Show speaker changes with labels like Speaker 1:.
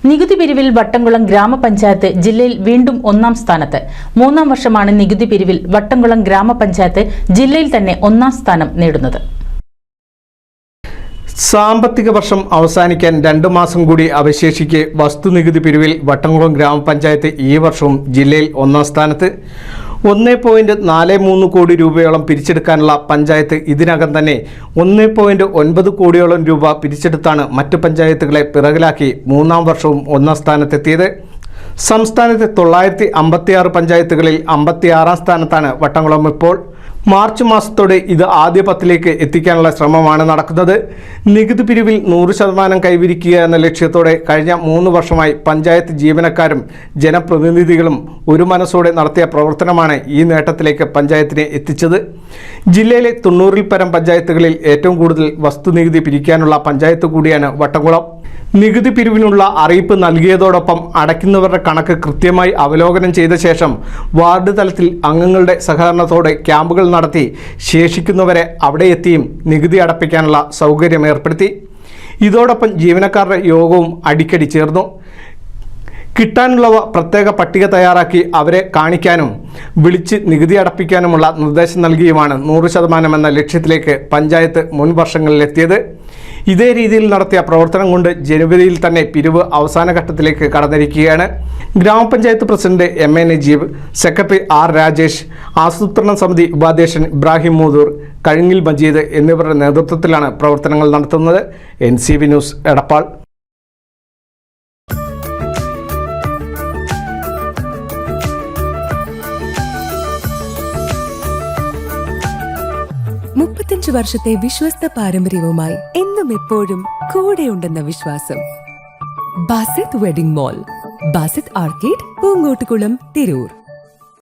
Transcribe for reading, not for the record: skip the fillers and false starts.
Speaker 1: നികുതി പിരിവിൽ വട്ടംകുളം ഗ്രാമപഞ്ചായത്ത് ജില്ലയിൽ വീണ്ടും ഒന്നാം സ്ഥാനത്ത്. മൂന്നാം വർഷമാണ് നികുതി പിരിവിൽ വട്ടംകുളം ഗ്രാമപഞ്ചായത്ത് ജില്ലയിൽ തന്നെ ഒന്നാം സ്ഥാനം നേടുന്നത്.
Speaker 2: സാമ്പത്തിക വർഷം അവസാനിക്കാൻ 2 മാസം കൂടി അവശേഷിക്കെ വസ്തുനികുതി പിരിവിൽ വട്ടംകുളം ഗ്രാമപഞ്ചായത്ത് ഈ വർഷവും ജില്ലയിൽ ഒന്നാം സ്ഥാനത്ത്. 1.43 കോടി രൂപയോളം പിരിച്ചെടുക്കാനുള്ള പഞ്ചായത്ത് ഇതിനകം തന്നെ 1.9 കോടിയോളം രൂപ പിരിച്ചെടുത്താണ് മറ്റ് പഞ്ചായത്തുകളെ പിറകിലാക്കി മൂന്നാം വർഷവും ഒന്നാം സ്ഥാനത്തെത്തിയത്. സംസ്ഥാനത്തെ 956 പഞ്ചായത്തുകളിൽ 56ാം സ്ഥാനത്താണ് വട്ടംകുളം ഇപ്പോൾ. മാർച്ച് മാസത്തോടെ ഇത് ആദ്യ 10ലേക്ക് എത്തിക്കാനുള്ള ശ്രമമാണ് നടക്കുന്നത്. നികുതി പിരിവിൽ 100% കൈവരിക്കുക എന്ന ലക്ഷ്യത്തോടെ കഴിഞ്ഞ 3 വർഷമായി പഞ്ചായത്ത് ജീവനക്കാരും ജനപ്രതിനിധികളും ഒരു മനസ്സോടെ നടത്തിയ പ്രവർത്തനമാണ് ഈ നേട്ടത്തിലേക്ക് പഞ്ചായത്തിനെ എത്തിച്ചത്. ജില്ലയിലെ 90-ൽ പരം പഞ്ചായത്തുകളിൽ ഏറ്റവും കൂടുതൽ വസ്തുനികുതി പിരിക്കാനുള്ള പഞ്ചായത്ത് കൂടിയാണ് വട്ടംകുളം. നികുതി പിരിവിനുള്ള അറിയിപ്പ് നൽകിയതോടൊപ്പം അടയ്ക്കുന്നവരുടെ കണക്ക് കൃത്യമായി അവലോകനം ചെയ്ത ശേഷം വാർഡ് തലത്തിൽ അംഗങ്ങളുടെ സഹകരണത്തോടെ ക്യാമ്പുകൾ നടത്തി ശേഷിക്കുന്നവരെ അവിടെ എത്തിയും നികുതി അടപ്പിക്കാനുള്ള സൗകര്യം ഏർപ്പെടുത്തി. ഇതോടൊപ്പം ജീവനക്കാരുടെ യോഗവും അടിക്കടി ചേർന്നു. കിട്ടാനുള്ളവ പ്രത്യേക പട്ടിക തയ്യാറാക്കി അവരെ കാണിക്കാനും വിളിച്ച് നികുതി അടപ്പിക്കാനുമുള്ള നിർദ്ദേശം നൽകിയുമാണ് 100% എന്ന ലക്ഷ്യത്തിലേക്ക് പഞ്ചായത്ത് മുൻ വർഷങ്ങളിലെത്തിയത്. ഇതേ രീതിയിൽ നടത്തിയ പ്രവർത്തനം കൊണ്ട് ജനുവരിയിൽ തന്നെ പിരിവ് അവസാന ഘട്ടത്തിലേക്ക് കടന്നിരിക്കുകയാണ്. ഗ്രാമപഞ്ചായത്ത് president MA Najeeb, secretary R Rajesh, ആസൂത്രണ സമിതി ഉപാധ്യക്ഷൻ ഇബ്രാഹിം മൂദൂർ, കഴുങ്ങിൽ മജീദ് എന്നിവരുടെ നേതൃത്വത്തിലാണ് പ്രവർത്തനങ്ങൾ നടത്തുന്നത്. NCV news, Edappal.
Speaker 3: വർഷത്തെ വിശ്വസ്ത പാരമ്പര്യവുമായി എന്നും എപ്പോഴും കൂടെയുണ്ടെന്ന വിശ്വാസം. Basith wedding mall, Basith arcade, Poonkottukulam, Tirur.